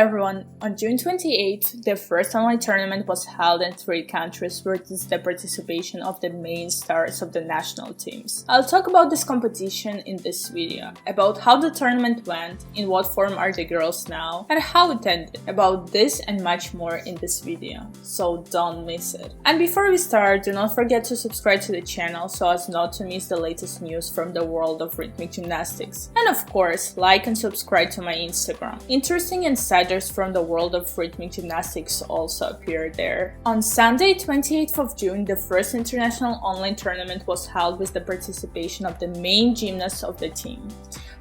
everyone, on June 28th, the first online tournament was held in 3 countries with the participation of the main stars of the national teams. I'll talk about this competition in this video, about how the tournament went, in what form are the girls now, and how it ended. About this and much more in this video, so don't miss it. And before we start, do not forget to subscribe to the channel so as not to miss the latest news from the world of rhythmic gymnastics. And of course, like and subscribe to my Instagram. Interesting insiders from the world of rhythmic gymnastics also appear there. On Sunday, 28th of June, the first international online tournament was held with the participation of the main gymnasts of the team.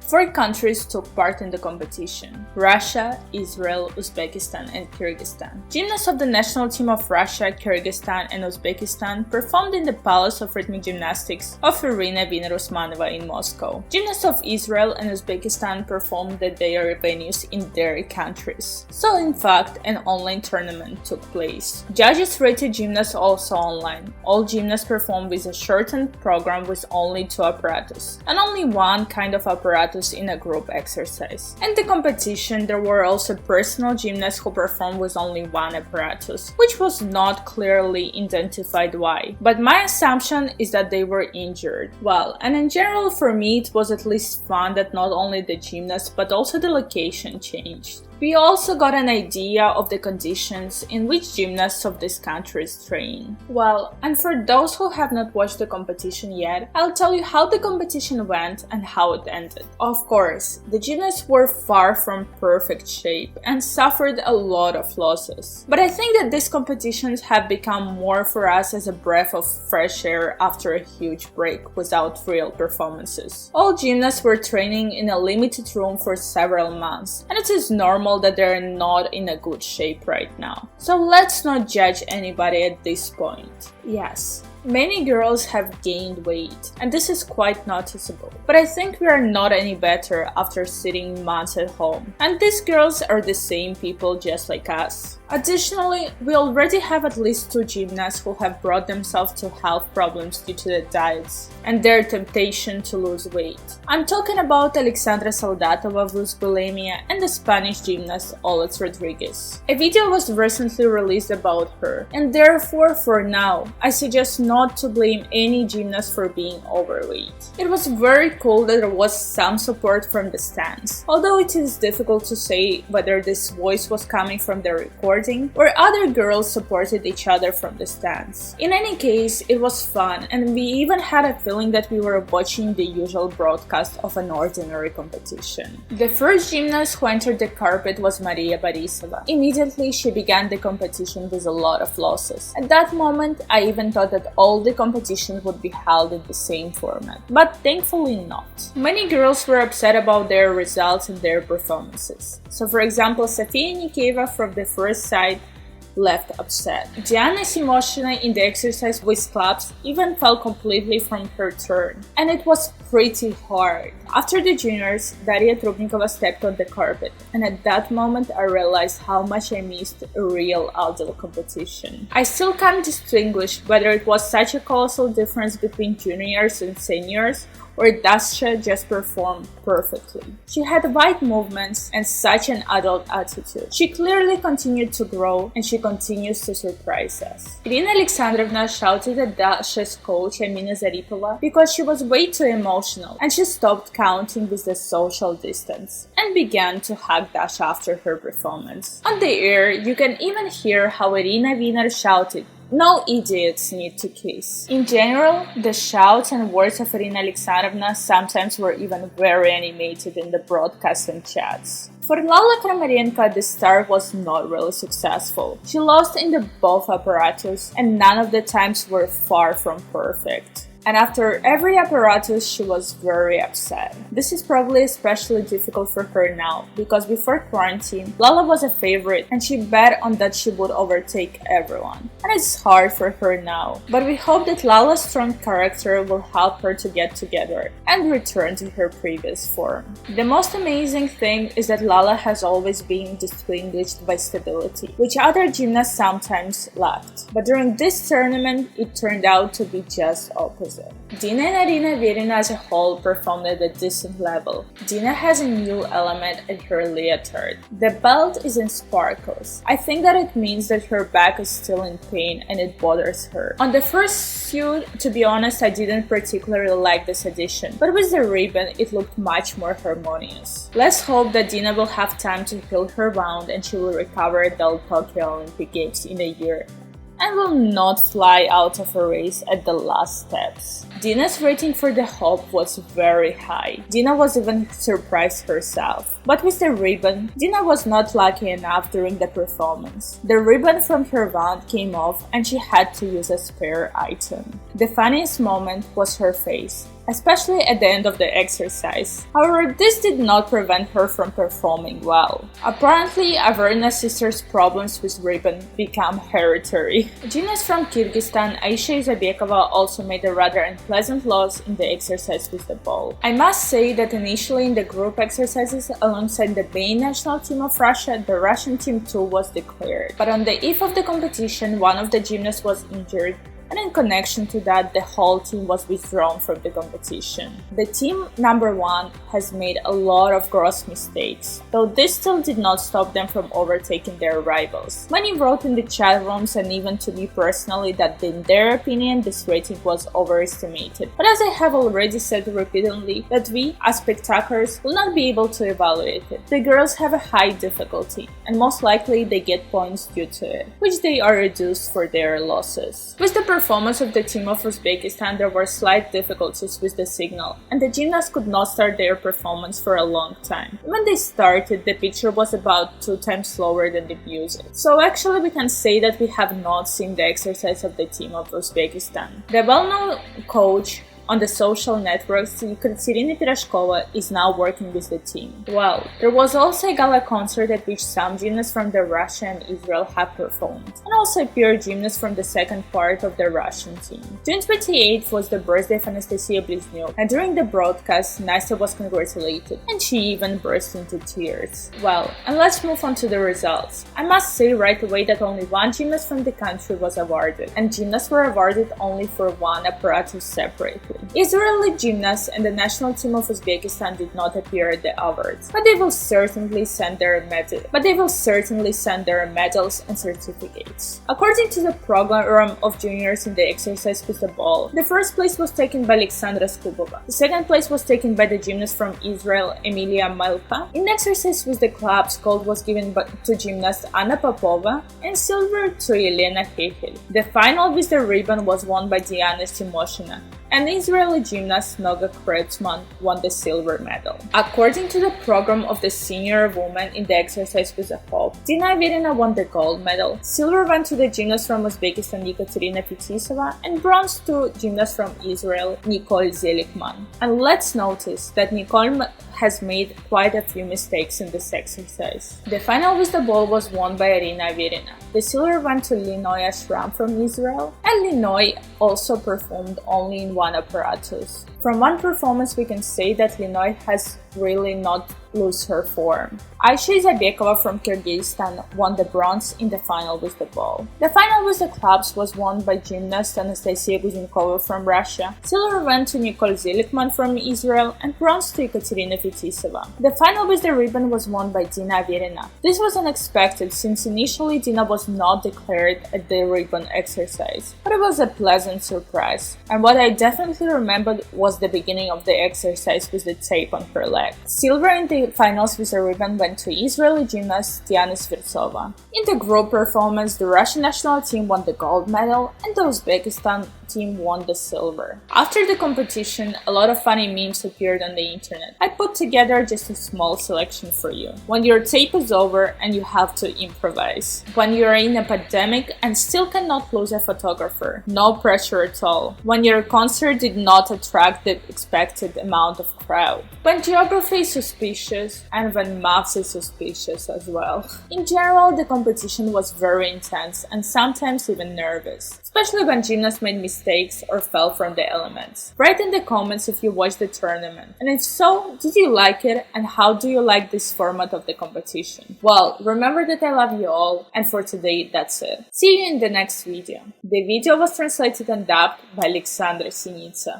4 countries took part in the competition: Russia, Israel, Uzbekistan and Kyrgyzstan. Gymnasts of the national team of Russia, Kyrgyzstan and Uzbekistan performed in the Palace of Rhythmic Gymnastics of Arina Averina in Moscow. Gymnasts of Israel and Uzbekistan performed at their venues in their countries. So in fact, an online tournament took place. Judges rated gymnasts also online. All gymnasts performed with a shortened program with only 2 apparatus, and only one kind of apparatus in a group exercise. In the competition, there were also personal gymnasts who performed with only 1 apparatus, which was not clearly identified why, but my assumption is that they were injured. Well, and in general for me it was at least fun that not only the gymnasts but also the location changed. We also got an idea of the conditions in which gymnasts of these countries train. Well, and for those who have not watched the competition yet, I'll tell you how the competition went and how it ended. Of course, the gymnasts were far from perfect shape and suffered a lot of losses. But I think that these competitions have become more for us as a breath of fresh air after a huge break without real performances. All gymnasts were training in a limited room for several months, and it is normal that they're not in a good shape right now. So let's not judge anybody at this point. Yes, many girls have gained weight, and this is quite noticeable. But I think we are not any better after sitting months at home. And these girls are the same people just like us. Additionally, we already have at least 2 gymnasts who have brought themselves to health problems due to the diets and their temptation to lose weight. I'm talking about Alexandra Soldatova with bulimia and the Spanish gymnast Alex Rodriguez. A video was recently released about her, and therefore for now, I suggest not to blame any gymnast for being overweight. It was very cool that there was some support from the stands, although it is difficult to say whether this voice was coming from the recording or other girls supported each other from the stands. In any case, it was fun, and we even had a feeling that we were watching the usual broadcast of an ordinary competition. The first gymnast who entered the carpet was Maria Borisova. Immediately, she began the competition with a lot of losses. At that moment, I even thought that all the competitions would be held in the same format, but thankfully not. Many girls were upset about their results and their performances. So for example, Sofia Nikeva from the first side left upset. Diana Simoshina in the exercise with claps even fell completely from her turn, and it was pretty hard. After the juniors, Daria Trubnikova stepped on the carpet, and at that moment I realized how much I missed a real adult competition. I still can't distinguish whether it was such a colossal difference between juniors and seniors, or Dasha just performed perfectly. She had wide movements and such an adult attitude. She clearly continued to grow, and she continues to surprise us. Irina Alexandrovna shouted at Dasha's coach Amina Zaripova because she was way too emotional, and she stopped counting with the social distance and began to hug Dasha after her performance. On the air, you can even hear how Irina Wiener shouted, "No idiots need to kiss." In general, the shouts and words of Irina Alexandrovna sometimes were even very animated in the broadcasts and chats. For Lala Kramarenko, the start was not really successful. She lost in the both apparatus, and none of the times were far from perfect. And after every apparatus, she was very upset. This is probably especially difficult for her now, because before quarantine, Lala was a favorite and she bet on that she would overtake everyone. And it's hard for her now, but we hope that Lala's strong character will help her to get together and return to her previous form. The most amazing thing is that Lala has always been distinguished by stability, which other gymnasts sometimes lacked. But during this tournament, it turned out to be just opposite. opposite. Dina and Arina Averina as a whole performed at a decent level. Dina has a new element at her leotard. The belt is in sparkles. I think that it means that her back is still in pain and it bothers her. On the first suit, to be honest, I didn't particularly like this addition, but with the ribbon it looked much more harmonious. Let's hope that Dina will have time to heal her wound and she will recover at the Tokyo Olympic Games in a year and will not fly out of a race at the last steps. Dina's rating for the hope was very high. Dina was even surprised herself. But with the ribbon, Dina was not lucky enough during the performance. The ribbon from her wound came off and she had to use a spare item. The funniest moment was her face, especially at the end of the exercise. However, this did not prevent her from performing well. Apparently, Averina's sister's problems with ribbon become hereditary. A gymnast from Kyrgyzstan, Aisha Izabekova, also made a rather unpleasant loss in the exercise with the ball. I must say that initially in the group exercises alongside the main national team of Russia, the Russian team too was declared. But on the eve of the competition, one of the gymnasts was injured, and in connection to that, the whole team was withdrawn from the competition. The team number 1 has made a lot of gross mistakes, though this still did not stop them from overtaking their rivals. Many wrote in the chat rooms and even to me personally that in their opinion this rating was overestimated. But as I have already said repeatedly, that we, as spectators, will not be able to evaluate it. The girls have a high difficulty, and most likely they get points due to it, which they are reduced for their losses. With the performance of the team of Uzbekistan, there were slight difficulties with the signal, and the gymnasts could not start their performance for a long time. When they started, the picture was about 2 times slower than the music. So actually we can say that we have not seen the exercise of the team of Uzbekistan. The well-known coach on the social networks, KrupinA is now working with the team. Well, there was also a gala concert at which some gymnasts from the Russia and Israel have performed, and also a pure gymnast from the second part of the Russian team. June 28th was the birthday of Anastasia Bliznyuk, and during the broadcast, Nastya was congratulated, and she even burst into tears. Well, and let's move on to the results. I must say right away that only one gymnast from the country was awarded, and gymnasts were awarded only for one apparatus separately. Israeli gymnasts and the national team of Uzbekistan did not appear at the awards, but they will certainly send their medals and certificates. According to the program of juniors in the exercise with the ball, the first place was taken by Alexandra Skubova. The second place was taken by the gymnast from Israel, Emilia Malka. In the exercise with the clubs, gold was given to gymnast Anna Popova and silver to Elena Hehel. The final with the ribbon was won by Diana Timoshina, and the Israeli gymnast Noga Kretsman won the silver medal. According to the program of the senior women in the exercise with a hope, Dina Averina won the gold medal, silver went to the gymnast from Uzbekistan Ekaterina Fetisova, and bronze to gymnast from Israel Nicole Zelikman. And let's notice that Nicole has made quite a few mistakes in this exercise. The final with the ball was won by Arina Averina. The silver went to Lina Ashram from Israel, and Lina also performed only in one apparatus. From one performance we can say that Lina has really not lose her form. Aisha Izabekova from Kyrgyzstan won the bronze in the final with the ball. The final with the clubs was won by gymnast Anastasia Guzhenkova from Russia. Silver went to Nicole Zelikman from Israel and bronze to Ekaterina Fetisova. The final with the ribbon was won by Dina Averina. This was unexpected since initially Dina was not declared at the ribbon exercise, but it was a pleasant surprise. And what I definitely remembered was the beginning of the exercise with the tape on her leg. Silver in the finals with a ribbon went to Israeli gymnast Diana Svirtsova. In the group performance, the Russian national team won the gold medal and the Uzbekistan team won the silver. After the competition, a lot of funny memes appeared on the internet. I put together just a small selection for you. When your tape is over and you have to improvise. When you're in a pandemic and still cannot lose a photographer. No pressure at all. When your concert did not attract the expected amount of crowd. When geography is suspicious and when maths is suspicious as well. In general, the competition was very intense and sometimes even nervous. Especially when gymnasts made mistakes mistakes or fell from the elements? Write in the comments if you watched the tournament, and if so, did you like it and how do you like this format of the competition? Well, remember that I love you all, and for today that's it. See you in the next video. The video was translated and dubbed by Alexandra Sinitsa.